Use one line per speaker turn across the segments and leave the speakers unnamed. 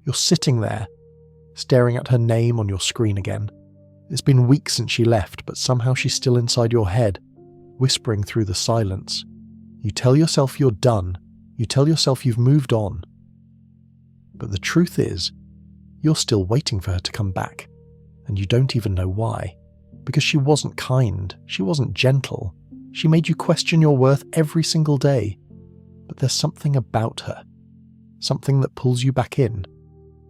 You're sitting there, staring at her name on your screen again. It's been weeks since she left, but somehow she's still inside your head, whispering through the silence. You tell yourself you're done. You tell yourself you've moved on. But the truth is, you're still waiting for her to come back, and you don't even know why. Because she wasn't kind, she wasn't gentle, she made you question your worth every single day. But there's something about her, something that pulls you back in.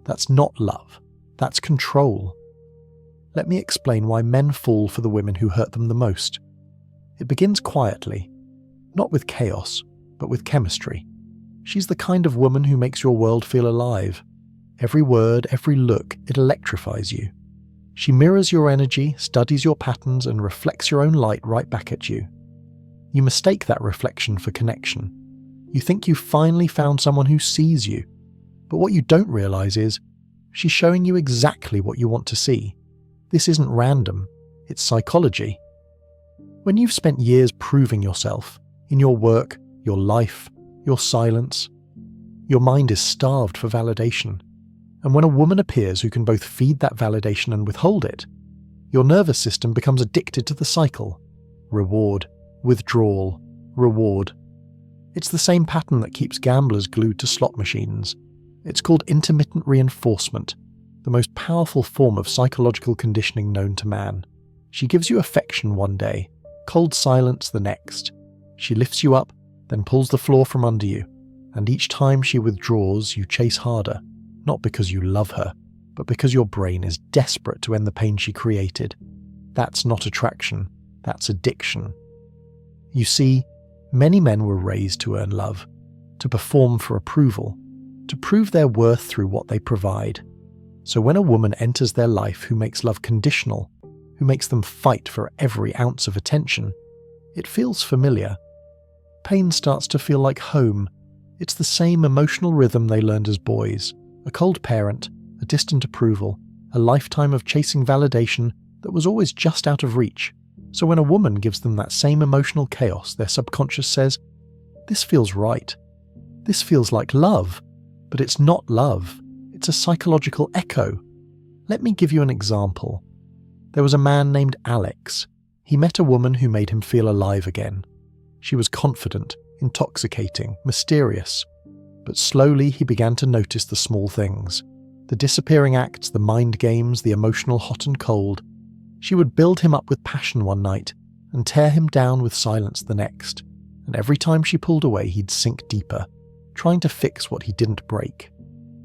That's not love, that's control. Let me explain why men fall for the women who hurt them the most. It begins quietly, not with chaos, but with chemistry. She's the kind of woman who makes your world feel alive. Every word, every look, it electrifies you. She mirrors your energy, studies your patterns, and reflects your own light right back at you. You mistake that reflection for connection. You think you've finally found someone who sees you. But what you don't realize is, she's showing you exactly what you want to see. This isn't random, it's psychology. When you've spent years proving yourself, in your work, your life, your silence, your mind is starved for validation. And when a woman appears who can both feed that validation and withhold it, your nervous system becomes addicted to the cycle. Reward, withdrawal, reward. It's the same pattern that keeps gamblers glued to slot machines. It's called intermittent reinforcement, the most powerful form of psychological conditioning known to man. She gives you affection one day, cold silence the next. She lifts you up, then pulls the floor from under you, and each time she withdraws, you chase harder. Not because you love her, but because your brain is desperate to end the pain she created. That's not attraction, that's addiction. You see, many men were raised to earn love, to perform for approval, to prove their worth through what they provide. So when a woman enters their life who makes love conditional, who makes them fight for every ounce of attention, it feels familiar. Pain starts to feel like home. It's the same emotional rhythm they learned as boys. A cold parent, a distant approval, a lifetime of chasing validation that was always just out of reach. So when a woman gives them that same emotional chaos, their subconscious says, "This feels right. This feels like love." But it's not love. It's a psychological echo. Let me give you an example. There was a man named Alex. He met a woman who made him feel alive again. She was confident, intoxicating, mysterious. But slowly he began to notice the small things. The disappearing acts, the mind games, the emotional hot and cold. She would build him up with passion one night and tear him down with silence the next. And every time she pulled away, he'd sink deeper, trying to fix what he didn't break.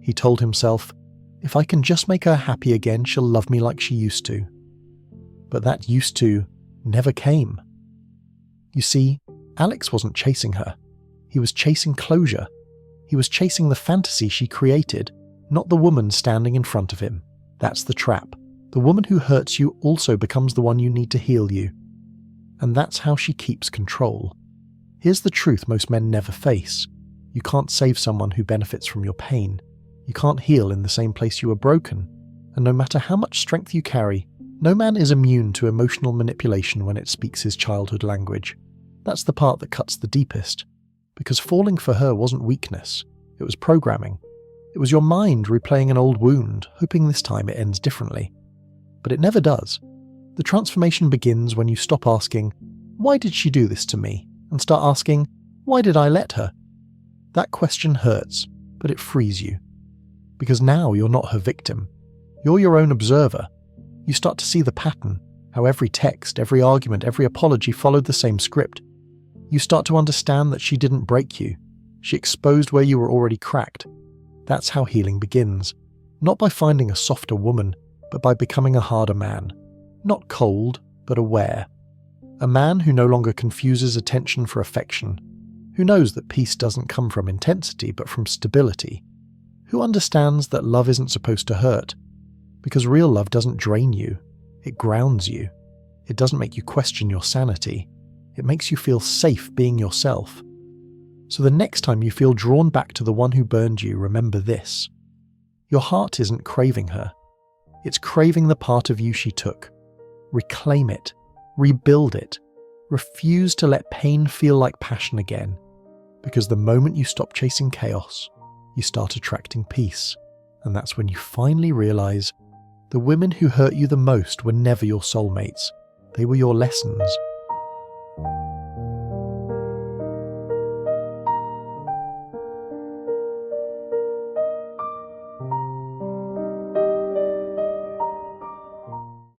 He told himself, if I can just make her happy again, she'll love me like she used to. But that used to never came. You see, Alex wasn't chasing her. He was chasing closure. He was chasing the fantasy she created, not the woman standing in front of him. That's the trap. The woman who hurts you also becomes the one you need to heal you. And that's how she keeps control. Here's the truth most men never face. You can't save someone who benefits from your pain. You can't heal in the same place you were broken. And no matter how much strength you carry, no man is immune to emotional manipulation when it speaks his childhood language. That's the part that cuts the deepest. Because falling for her wasn't weakness, it was programming. It was your mind replaying an old wound, hoping this time it ends differently. But it never does. The transformation begins when you stop asking, why did she do this to me? And start asking, why did I let her? That question hurts, but it frees you. Because now you're not her victim. You're your own observer. You start to see the pattern, how every text, every argument, every apology followed the same script. You start to understand that she didn't break you. She exposed where you were already cracked. That's how healing begins. Not by finding a softer woman, but by becoming a harder man. Not cold, but aware. A man who no longer confuses attention for affection. Who knows that peace doesn't come from intensity, but from stability. Who understands that love isn't supposed to hurt. Because real love doesn't drain you. It grounds you. It doesn't make you question your sanity. It makes you feel safe being yourself. So the next time you feel drawn back to the one who burned you, remember this. Your heart isn't craving her. It's craving the part of you she took. Reclaim it. Rebuild it. Refuse to let pain feel like passion again. Because the moment you stop chasing chaos, you start attracting peace. And that's when you finally realise the women who hurt you the most were never your soulmates. They were your lessons.